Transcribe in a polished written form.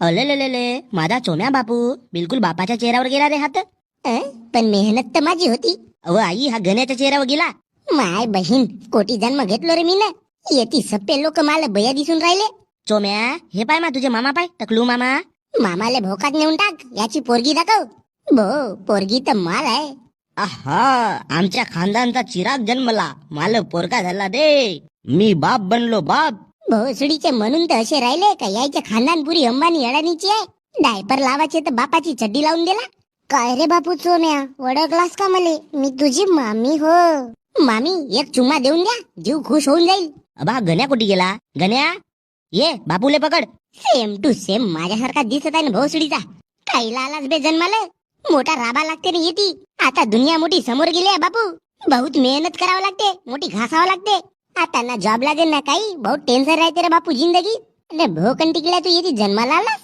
अलेलेलेले, माझा चोम्या बापू बिलकुल बापाच्या चेहऱ्यावर गेला रे हात. पण मेहनत तर माझी होती. अव आई, हा गण्याच्या चेहऱ्यावर गेला. माय बहीण, कोटी जन्म घेतलो रे मी ना. येती सप्पे लोक मला बया दिसून राहिले. चोम्या, हे पाय मा तुझे मामा पाय, टकलू मामा. मामाले भोकात नेऊन टाक, याची पोरगी दाखव. भो, पोरगी तर माल आहे. आहा, आमच्या खानदानचा चिराग जन्मला, माल पोरका झाला रे. मी बाप बनलो बाप. भोसडीचे म्हणून तर असे राहिले का यायचे खानदानपुरी अंबानी अडाणीची आहे. डायपर लावायचे तर बापाची चड्डी लावून दिला. काय रे बापू चोम्या, ओळखलास का मले? मी तुझी मामी हो. मामी, एक चुम्मा देऊन द्या, जीव खुश होऊन जाईल. अबा, गण्या कुठे गेला? गण्या, ये बापूले पकड. सेम टू सेम माझ्यासारखा दिसत आहे ना भोसडीचा. काहीला आलाच बे जन्माला. मोठा राबा लागते ना येती. आता दुनिया मोठी समोर गेली आहे बापू. बहुत मेहनत करावं लागते, मोठी घासावं लागते. आता ना जॉब लागेल ना काही, बहुत टेन्शन राहते रे बापू जिंदगी. अरे भोकन टिकल्या तू येते जन्माला आलास.